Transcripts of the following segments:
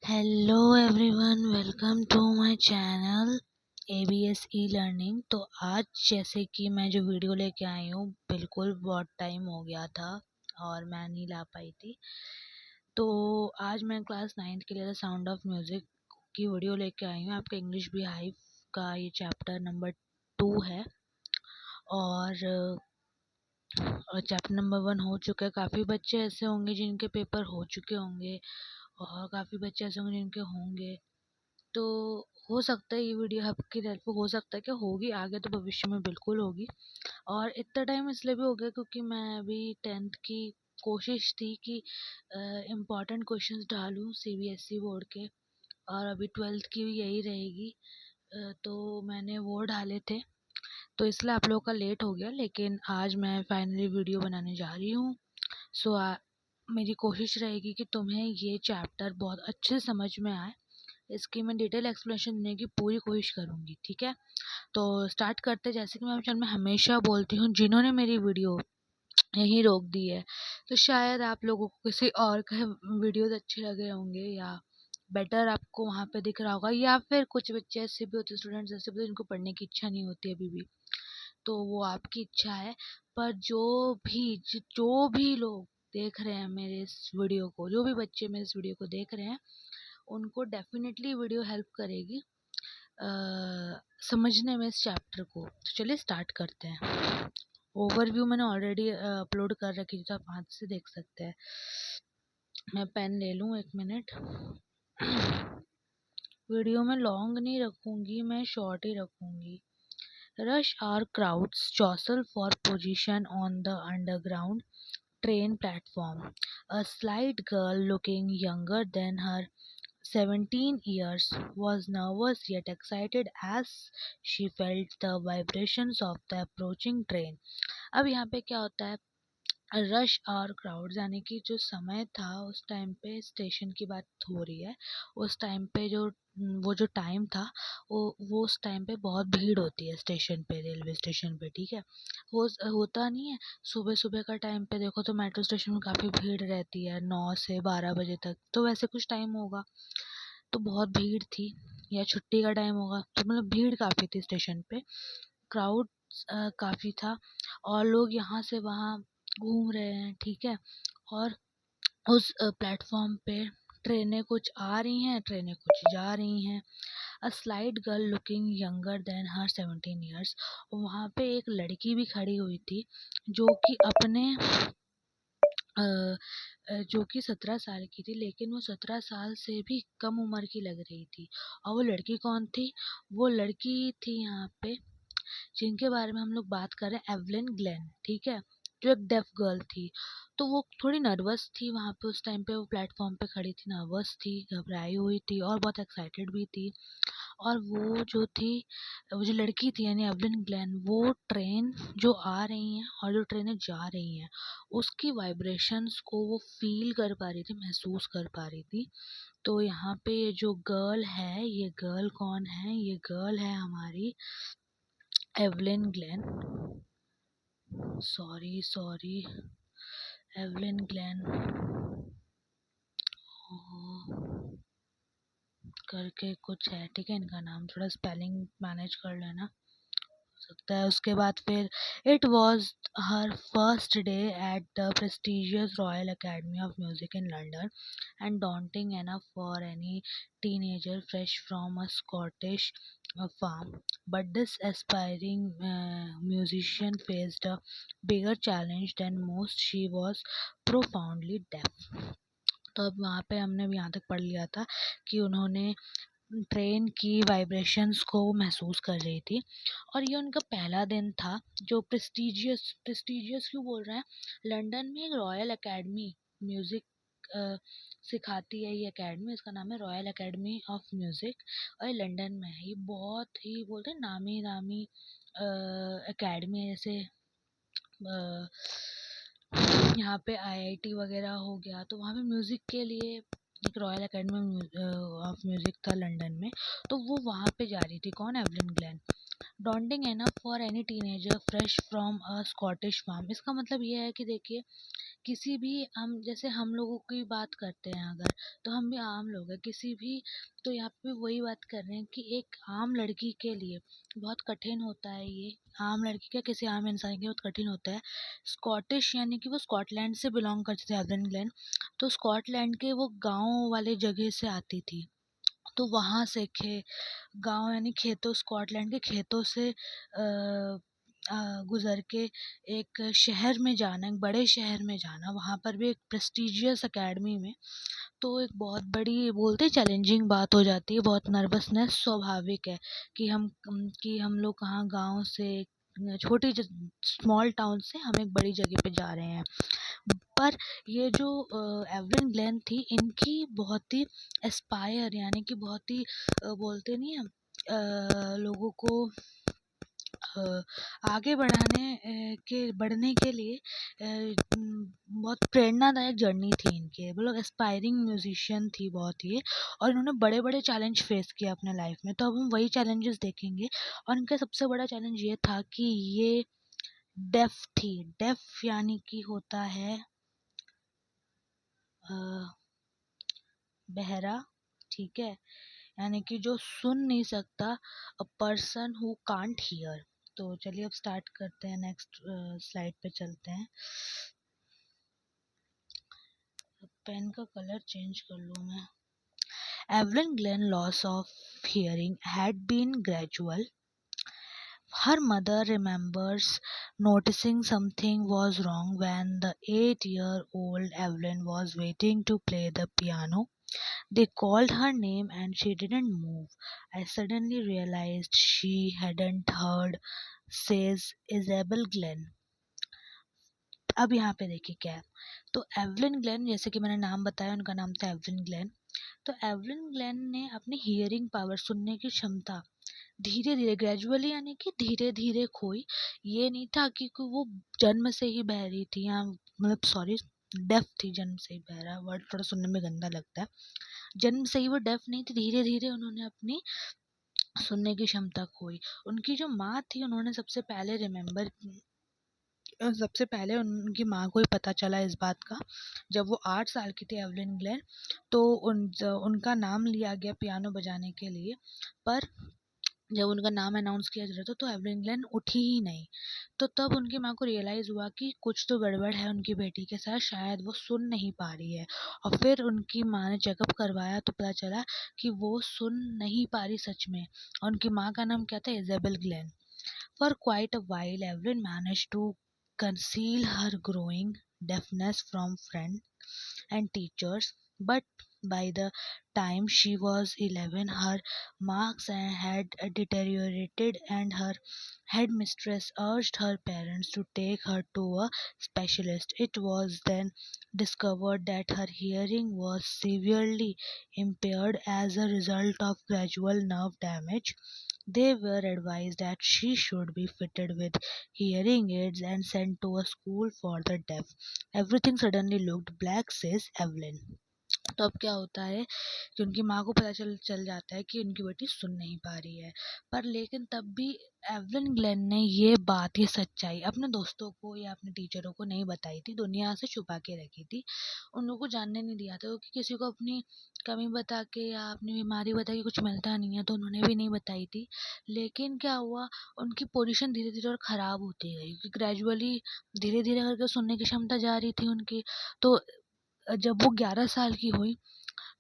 Hello everyone, welcome to my channel ABS e learning. तो आज जैसे कि मैं जो वीडियो लेके आई हूँ, बिल्कुल बहुत टाइम हो गया था और मैं नहीं ला पाई थी। तो आज मैं क्लास 9th के लिए साउंड ऑफ म्यूज़िक की वीडियो लेके आई हूँ। आपका इंग्लिश भी हाइव का ये चैप्टर नंबर 2 है और चैप्टर नंबर 1 हो चुका है। काफ़ी बच्चे ऐसे होंगे जिनके पेपर हो चुके होंगे और काफ़ी बच्चे ऐसे होंगे जिनके होंगे। तो हो सकता है ये वीडियो आपकी हेल्पफुल हो सकता है कि होगी आगे, तो भविष्य में बिल्कुल होगी। और इतना टाइम इसलिए भी हो गया क्योंकि मैं अभी 10th की कोशिश थी कि इम्पोर्टेंट क्वेश्चंस डालूं CBSE बोर्ड के, और अभी 12th की भी यही रहेगी। तो मैंने वो डाले थे, तो इसलिए आप लोगों का लेट हो गया, लेकिन आज मैं फाइनली वीडियो बनाने जा रही हूँ। सो मेरी कोशिश रहेगी कि तुम्हें ये चैप्टर बहुत अच्छे से समझ में आए। इसकी मैं डिटेल एक्सप्लेनेशन देने की पूरी कोशिश करूँगी, ठीक है। तो स्टार्ट करते। जैसे कि मैं चैनल में हमेशा बोलती हूँ, जिन्होंने मेरी वीडियो यहीं रोक दी है तो शायद आप लोगों को किसी और के वीडियोस अच्छे लगे होंगे, या बेटर आपको वहाँ पे दिख रहा होगा, या फिर कुछ बच्चे ऐसे भी होते, स्टूडेंट्स ऐसे भी होते जिनको पढ़ने की इच्छा नहीं होती अभी भी, तो वो आपकी इच्छा है। पर जो भी लोग देख रहे हैं मेरे इस वीडियो को, जो भी बच्चे मेरे इस वीडियो को देख रहे हैं, उनको डेफिनेटली वीडियो हेल्प करेगी समझने में इस चैप्टर को। तो चलिए स्टार्ट करते हैं। ओवरव्यू मैंने ऑलरेडी अपलोड कर रखी थी, तो आप हाथ से देख सकते हैं। मैं पेन ले लूँ, 1 मिनट। वीडियो में लॉन्ग नहीं रखूँगी, मैं शॉर्ट ही रखूँगी। Rush hour crowds jostle for position on the underground train platform. A slight girl looking younger than her 17 years was nervous yet excited as she felt the vibrations of the approaching train. अब यहाँ पे क्या होता है, rush और crowd यानी कि जो समय था उस टाइम पे, स्टेशन की बात हो रही है। उस टाइम पे वो जो टाइम था, वो उस टाइम पे बहुत भीड़ होती है स्टेशन पे, रेलवे स्टेशन पे, ठीक है। होता नहीं है, सुबह सुबह का टाइम पे देखो तो मेट्रो स्टेशन में काफ़ी भीड़ रहती है 9 से 12 बजे तक, तो वैसे कुछ टाइम होगा। तो बहुत भीड़ थी, या छुट्टी का टाइम होगा, तो मतलब भीड़ काफ़ी थी स्टेशन पे, क्राउड काफ़ी था, और लोग यहाँ से वहाँ घूम रहे हैं, ठीक है। और उस प्लेटफॉर्म पे ट्रेनें कुछ आ रही हैं, ट्रेनें कुछ जा रही हैं। A slight girl looking younger than her 17 years, वहाँ पे एक लड़की भी खड़ी हुई थी जो कि अपने जो कि 17 साल की थी, लेकिन वो 17 साल से भी कम उम्र की लग रही थी। और वो लड़की कौन थी? वो लड़की थी यहाँ पे जिनके बारे में हम लोग बात कर रहे हैं, एवलिन ग्लेन, ठीक है, जो एक डेफ गर्ल थी। तो वो थोड़ी नर्वस थी वहाँ पे, उस टाइम पे वो प्लेटफॉर्म पे खड़ी थी, नर्वस थी, घबराई हुई थी और बहुत एक्साइटेड भी थी। और वो जो लड़की थी यानी एवलिन ग्लेन, वो ट्रेन जो आ रही हैं और जो ट्रेनें जा रही हैं उसकी वाइब्रेशंस को वो फील कर पा रही थी, महसूस कर पा रही थी। तो यहाँ पे ये जो गर्ल है, ये गर्ल कौन है? ये गर्ल है हमारी Evelyn Glenn. Sorry, Evelyn Glenn करके कुछ है, ठीक है। इनका नाम थोड़ा स्पेलिंग मैनेज कर लेना, सकता है। उसके बाद फिर it was her first day at the prestigious royal academy of music in London and daunting enough for any teenager fresh from a Scottish farm. But this aspiring musician faced a bigger challenge than most. She was profoundly deaf. तो अब वहाँ पे हमने भी यहाँ तक पढ़ लिया था कि उन्होंने ट्रेन की वाइब्रेशंस को महसूस कर रही थी, और ये उनका पहला दिन था। जो प्रेस्टिजियस क्यों बोल रहे हैं? लंदन में एक रॉयल एकेडमी म्यूज़िक सिखाती है, ये एकेडमी, इसका नाम है रॉयल एकेडमी ऑफ म्यूज़िक, और ये लंदन में है। ये बहुत ही बोलते हैं नामी नामी एकेडमी है। जैसे यहाँ पे IIT वगैरह हो गया, तो वहाँ पे म्यूज़िक के लिए एक रॉयल एकेडमी ऑफ म्यूज़िक था लंदन में। तो वो वहाँ पे जा रही थी, कौन? Evelyn Glennie. daunting enough for any teenager fresh from a Scottish farm, इसका मतलब ये है कि देखिए किसी भी हम जैसे हम लोगों की बात करते हैं अगर, तो हम भी आम लोग हैं किसी भी, तो यहाँ पे वही बात कर रहे हैं कि एक आम लड़की के लिए बहुत कठिन होता है ये, आम लड़की क्या किसी आम इंसान के लिए बहुत कठिन होता है। स्कॉटिश यानी कि वो स्कॉटलैंड से बिलोंग करते थे एवरेन ग्लेन, तो स्कॉटलैंड के वो गाँव वाले जगह से आती थी। तो वहाँ से गाँव यानी खेतों, स्कॉटलैंड के खेतों से गुज़र के एक शहर में जाना, एक बड़े शहर में जाना, वहाँ पर भी एक प्रेस्टिजियस अकेडमी में, तो एक बहुत बड़ी बोलते चैलेंजिंग बात हो जाती है, बहुत नर्वसनेस स्वाभाविक है कि हम लोग कहाँ गाँव से छोटी स्मॉल टाउन से हम एक बड़ी जगह पे जा रहे हैं। पर ये जो एवरेन ग्लेन थी, इनकी बहुत ही एस्पायर यानी कि बहुत ही बोलते नहीं है लोगों को आगे बढ़ने के लिए बहुत प्रेरणादायक जर्नी थी इनकी, वो लोग एस्पायरिंग म्यूजिशियन थी बहुत ही, और इन्होंने बड़े बड़े चैलेंज फेस किए अपने लाइफ में। तो अब हम वही चैलेंजेस देखेंगे, और इनका सबसे बड़ा चैलेंज ये था कि ये डेफ थी। डेफ यानी कि होता है अ, बहरा, ठीक है, यानी कि जो सुन नहीं सकता, a person who can't hear. तो चलिए अब स्टार्ट करते हैं, नेक्स्ट स्लाइड पे चलते हैं। पेन का कलर चेंज कर लूँ मैं। Evelyn Glenn loss of hearing had been gradual. Her mother remembers noticing something was wrong when the 8-year-old Evelyn was waiting to play the piano. They called her name and she didn't move. I suddenly realized she hadn't heard, says Isabel Glenn. अब यहाँ पे देखिए क्या है। तो Evelyn Glenn, जैसे कि मैंने नाम बताया, उनका नाम था एवलिन ग्लेन। तो एवलिन ग्लेन ने अपनी हियरिंग पावर, सुनने की क्षमता, धीरे धीरे ग्रेजुअली यानी कि धीरे धीरे खोई। ये नहीं था कि वो जन्म से ही बहरी थी, या मतलब सॉरी डेफ थी, जन्म से ही बहरा वर्ड थोड़ा सुनने में गंदा लगता है। जन्म से ही वो डेफ नहीं थी, धीरे धीरे उन्होंने अपनी सुनने की क्षमता खोई। उनकी जो माँ थी, उन्होंने सबसे पहले उनकी माँ को ही पता चला इस बात का, जब वो 8 साल की थी एवलिन ग्लेन। तो उनका नाम लिया गया पियानो बजाने के लिए, पर जब उनका नाम अनाउंस किया जा रहा था तो एवलिन ग्लेन उठी ही नहीं। तो तब उनकी माँ को रियलाइज़ हुआ कि कुछ तो गड़बड़ है उनकी बेटी के साथ, शायद वो सुन नहीं पा रही है। और फिर उनकी माँ ने चेकअप करवाया तो पता चला कि वो सुन नहीं पा रही सच में। और उनकी माँ का नाम क्या था? Isabel Glenn. For quite a while, Evelyn managed to conceal her growing deafness from friends and teachers, but by the time she was 11, her marks had deteriorated, and her headmistress urged her parents to take her to a specialist. It was then discovered that her hearing was severely impaired as a result of gradual nerve damage. They were advised that she should be fitted with hearing aids and sent to a school for the deaf. Everything suddenly looked black, says Evelyn. तो अब क्या होता है कि उनकी माँ को पता चल जाता है कि उनकी बेटी सुन नहीं पा रही है, पर लेकिन तब भी एवलिन ग्लेन ने ये सच्चाई अपने दोस्तों को या अपने टीचरों को नहीं बताई थी, दुनिया से छुपा के रखी थी। उन लोगों को जानने नहीं दिया था, क्योंकि किसी को अपनी कमी बता के या अपनी बीमारी बता के कुछ मिलता नहीं है, तो उन्होंने भी नहीं बताई थी। लेकिन क्या हुआ, उनकी पोजीशन धीरे धीरे और ख़राब होती गई, क्योंकि ग्रेजुअली धीरे धीरे करके सुनने की क्षमता जा रही थी उनकी। तो जब वो 11 साल की हुई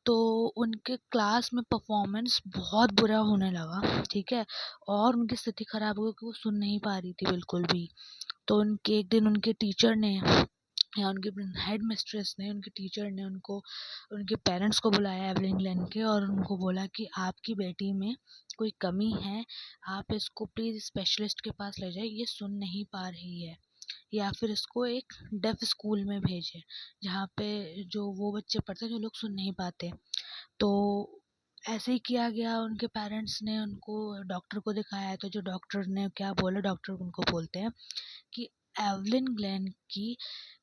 तो उनके क्लास में परफॉर्मेंस बहुत बुरा होने लगा, ठीक है, और उनकी स्थिति खराब हो गई कि वो सुन नहीं पा रही थी बिल्कुल भी। तो उनके एक दिन उनके टीचर ने या उनके हेड मिस्ट्रेस ने, उनके टीचर ने उनको, उनके पेरेंट्स को बुलाया एवलिन ग्लेन के, और उनको बोला कि आपकी बेटी में कोई कमी है, आप इसको प्लीज़ स्पेशलिस्ट के पास ले जाइए, ये सुन नहीं पा रही है, या फिर इसको एक डेफ स्कूल में भेजें जहाँ पे जो वो बच्चे पढ़ते हैं जो लोग सुन नहीं पाते। तो ऐसे ही किया गया। उनके पेरेंट्स ने उनको डॉक्टर को दिखाया, तो जो डॉक्टर ने क्या बोला, डॉक्टर उनको बोलते हैं कि एवलिन ग्लेन की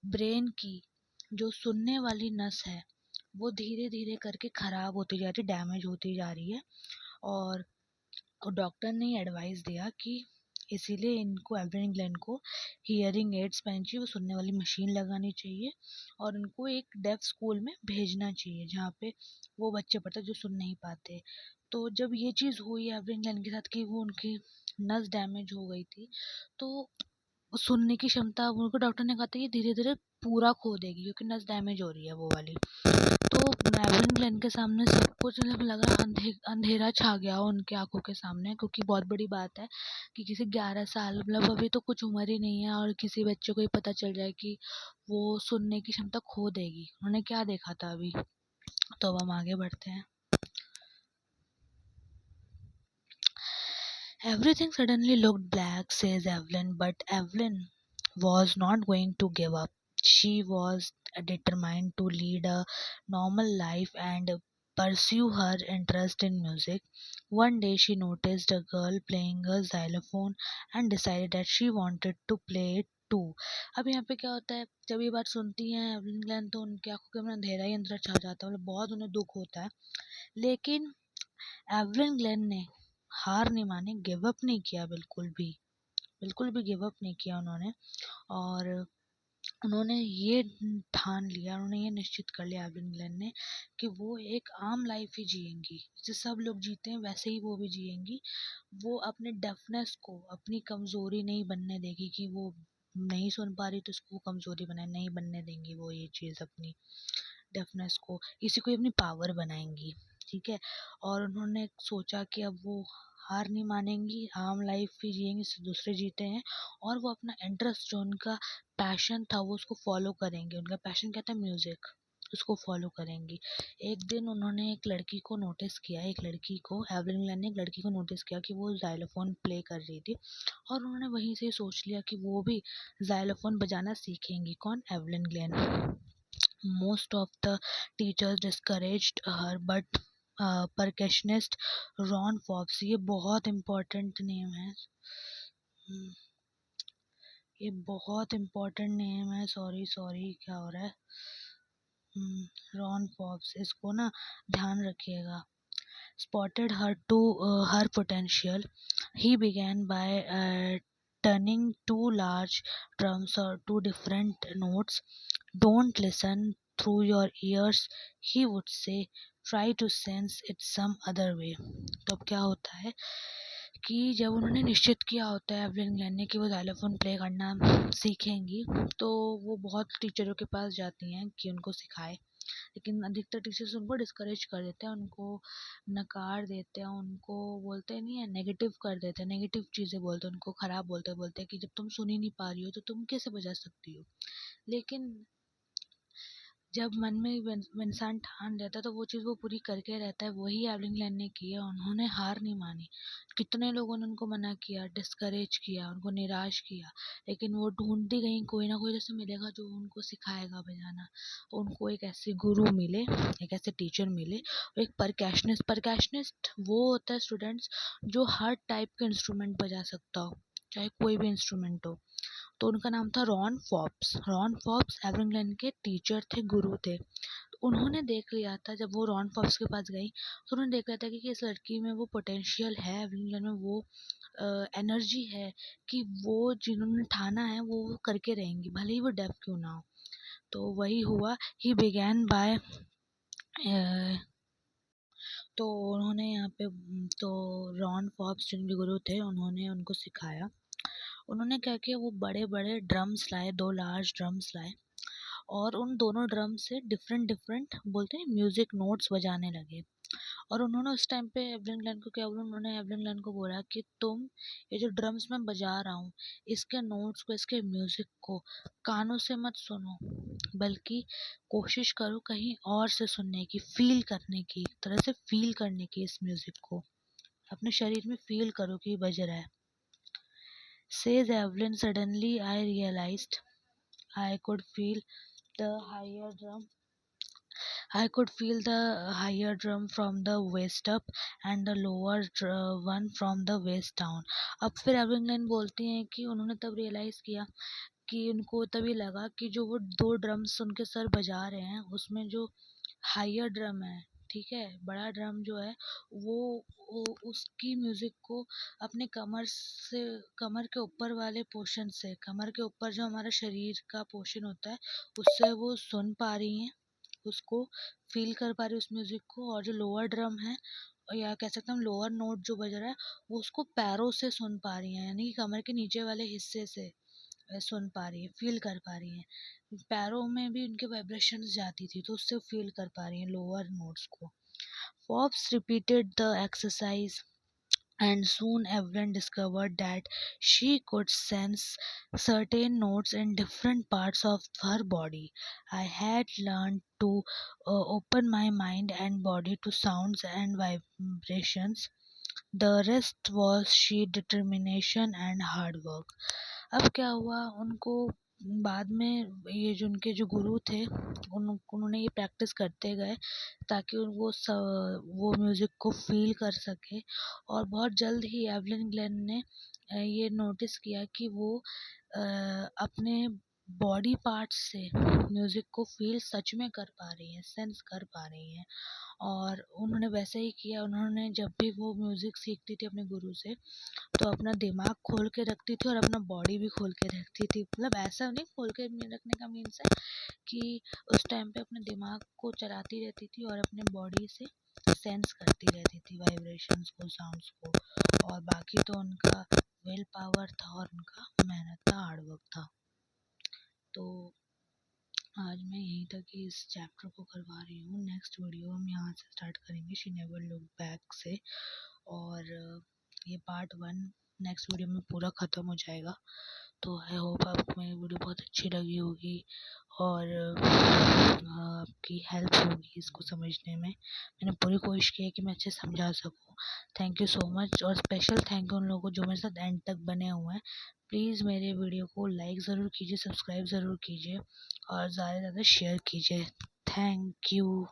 ब्रेन की जो सुनने वाली नस है वो धीरे धीरे करके ख़राब होती जा रही, डैमेज होती जा रही है। और डॉक्टर ने एडवाइस दिया कि इसीलिए इनको एवरेन ग्लेन को हियरिंग एड्स पहननी चाहिए, वो सुनने वाली मशीन लगानी चाहिए और उनको एक डेफ स्कूल में भेजना चाहिए जहाँ पे वो बच्चे पढ़ते हैं जो सुन नहीं पाते। तो जब ये चीज़ हुई एवरेन ग्लेन के साथ कि वो उनकी नस डैमेज हो गई थी, तो सुनने की क्षमता उनको डॉक्टर ने कहा था ये धीरे धीरे पूरा खो देगी क्योंकि नस डैमेज हो रही है वो वाली। तो एवरेन ग्लेन के सामने सब कुछ मतलब लगा अंधेरा छा गया उनके आंखों के सामने, क्योंकि बहुत बड़ी बात है कि किसी 11 साल मतलब अभी तो कुछ उम्र ही नहीं है और किसी बच्चे को ही पता चल जाए कि वो सुनने की क्षमता खो देगी। उन्होंने क्या देखा था अभी। तो अब हम आगे बढ़ते हैं। Everything suddenly looked black, says Evelyn, but Evelyn was not going to give up. She was determined to lead a normal life and pursue her interest in music. One day she noticed a girl playing a xylophone and decided that she wanted to play it too. अब यहाँ पे क्या होता है, जब ये बात सुनती हैं एवलिन ग्लेन तो उनकी आंखों के अंदर अंधेरा ही अंदर छा जाता है, मतलब बहुत उन्हें दुख होता है। लेकिन एवलिन ग्लेन ने हार नहीं मानी, गिव अप नहीं किया, बिल्कुल भी गिव अप नहीं किया उन्होंने। और उन्होंने ये ठान लिया, उन्होंने ये निश्चित कर लिया एवलिन ग्लेन ने कि वो एक आम लाइफ ही जिएंगी, जैसे सब लोग जीते हैं वैसे ही वो भी जिएंगी। वो अपने डेफनेस को अपनी कमज़ोरी नहीं बनने देगी कि वो नहीं सुन पा रही तो उसको कमज़ोरी बनाए, नहीं बनने देंगी वो ये चीज़ अपनी डेफनेस को, इसी को अपनी पावर बनाएंगी। ठीक है। और उन्होंने सोचा कि अब वो हार नहीं मानेंगी, आम लाइफ भी जिएंगी जैसे दूसरे जीते हैं, और वो अपना इंटरेस्ट जो उनका पैशन था वो उसको फॉलो करेंगे। उनका पैशन क्या था, म्यूजिक, उसको फॉलो करेंगी। एक दिन उन्होंने एक लड़की को नोटिस किया, एक लड़की को एवलिन ग्लेन ने एक लड़की को नोटिस किया कि वो जाइलोफोन प्ले कर रही थी, और उन्होंने वहीं से सोच लिया कि वो भी जाइलोफोन बजाना सीखेंगी। कौन, Evelyn Glenn. Most of the teachers discouraged her, but percussionist Ron Forbes, ये बहुत इम्पोर्टेंट नेम है। हम्म, ये बहुत इम्पोर्टेंट नेम है, सॉरी सॉरी क्या हो रहा है। रॉन फॉब्स, इसको ना ध्यान रखिएगा। Spotted her to her potential. He began by turning two large drums or two different notes. Don't listen through your ears, he would say. Try to sense it some other way. तो अब क्या होता है कि जब उन्होंने निश्चित किया होता है एवलिन ग्लेन ने कि वो जाइलोफोन प्ले करना सीखेंगी, तो वो बहुत टीचरों के पास जाती हैं कि उनको सिखाए। लेकिन अधिकतर टीचर्स उनको डिस्करेज कर देते हैं, उनको नकार देते हैं, उनको बोलते नहीं है, नेगेटिव कर देते हैं, नेगेटिव चीज़ें बोलते हैं, उनको ख़राब बोलते हैं कि जब तुम सुन ही नहीं पा रही हो तो तुम कैसे बजा सकती हो। लेकिन जब मन में इंसान ठान लेता है तो वो चीज़ वो पूरी करके रहता है। वही एवलिन ग्लेन ने की है, उन्होंने हार नहीं मानी। कितने लोगों ने उनको मना किया, डिस्करेज किया, उनको निराश किया, लेकिन वो ढूंढती गई, कोई ना कोई जैसे मिलेगा जो उनको सिखाएगा बजाना। उनको एक ऐसे गुरु मिले, एक ऐसे टीचर मिले, एक परकैशनिस्ट वो होता है स्टूडेंट्स जो हर टाइप के इंस्ट्रूमेंट बजा सकता हो, चाहे कोई भी इंस्ट्रूमेंट हो। तो उनका नाम था Ron Forbes. Ron Forbes Evelyn Glenn के टीचर थे, गुरु थे। तो उन्होंने देख लिया था, जब वो रॉन फॉब्स के पास गई तो उन्होंने देख लिया था कि इस लड़की में वो पोटेंशियल है, एवलिन ग्लेन में वो एनर्जी है कि वो जिन्होंने ठाना है वो करके रहेंगी, भले ही वो डेफ क्यों ना हो। तो वही हुआ। ही बिगैन बाय, तो उन्होंने यहाँ पे तो रॉन फॉब्स जिनके गुरु थे उन्होंने उनको सिखाया। उन्होंने क्या किया, वो बड़े बड़े ड्रम्स लाए, 2 लार्ज ड्रम्स लाए, और उन दोनों ड्रम से डिफरेंट डिफरेंट बोलते हैं म्यूजिक नोट्स बजाने लगे। और उन्होंने उस टाइम पे एवलिन ग्लेन को क्या बोला, उन्होंने एवलिन ग्लेन को बोला कि तुम ये जो ड्रम्स मैं बजा रहा हूँ इसके नोट्स को, इसके म्यूजिक को कानों से मत सुनो, बल्कि कोशिश करो कहीं और से सुनने की, फील करने की, एक तरह से फील करने की, इस म्यूजिक को अपने शरीर में फील करो कि बज रहा है। Says Evelyn, suddenly I realized I could feel the higher drum. I could feel the higher drum from the waist up and the lower one from the waist down. अब फिर एवलिन ग्लेन बोलती हैं कि उन्होंने तब realise किया कि उनको तभी लगा कि जो वो 2 ड्रम्स उनके सर बजा रहे हैं उसमें जो हायर ड्रम है, ठीक है, बड़ा ड्रम जो है वो उसकी म्यूजिक को अपने कमर के ऊपर वाले पोर्शन से, कमर के ऊपर जो हमारा शरीर का पोर्शन होता है उससे वो सुन पा रही हैं, उसको फील कर पा रही है उस म्यूजिक को। और जो लोअर ड्रम है, या कह सकते हैं हम लोअर नोट जो बज रहा है, वो उसको पैरों से सुन पा रही हैं, यानी कि कमर के नीचे वाले हिस्से से सुन पा रही है, फील कर पा रही हैं। पैरों में भी उनके वाइब्रेशंस जाती थी तो उससे फील कर पा रही हैं लोअर नोट्स को। Forbes repeated the exercise, and soon Evelyn discovered that she could sense certain notes in different parts of her body. I had learned to open my mind and body to sounds and vibrations. The rest was sheer determination and hard work. अब क्या हुआ उनको, बाद में ये जो उनके जो गुरु थे उन्होंने ये प्रैक्टिस करते गए ताकि वो म्यूज़िक को फील कर सके। और बहुत जल्द ही एवलिन ग्लेन ने ये नोटिस किया कि वो अपने बॉडी पार्ट्स से म्यूज़िक को फील सच में कर पा रही हैं, सेंस कर पा रही हैं। और उन्होंने वैसे ही किया, उन्होंने जब भी वो म्यूज़िक सीखती थी अपने गुरु से तो अपना दिमाग खोल के रखती थी और अपना बॉडी भी खोल के रखती थी। मतलब ऐसा नहीं, खोल के रखने का मीन्स है कि उस टाइम पे अपने दिमाग को चलाती रहती थी और अपने बॉडी से सेंस करती रहती थी वाइब्रेशंस को, साउंड्स को। और बाकी तो उनका विल पावर था और उनका मेहनत था, हार्ड वर्क था। तो आज मैं यहीं तक ही इस चैप्टर को करवा रही हूँ। नेक्स्ट वीडियो हम यहाँ से स्टार्ट करेंगे, शी नेवर लुक बैक से। और ये पार्ट 1 नेक्स्ट वीडियो में पूरा ख़त्म हो जाएगा। तो आई होप आपको मेरी वीडियो बहुत अच्छी लगी होगी और आपकी हेल्प होगी इसको समझने में। मैंने पूरी कोशिश की है कि मैं अच्छे समझा सकूँ। थैंक यू सो मच, और स्पेशल थैंक यू उन लोगों को जो मेरे साथ एंड तक बने हुए हैं। प्लीज़ मेरे वीडियो को लाइक ज़रूर कीजिए, सब्सक्राइब ज़रूर कीजिए और ज़्यादा से ज़्यादा शेयर कीजिए। Thank you.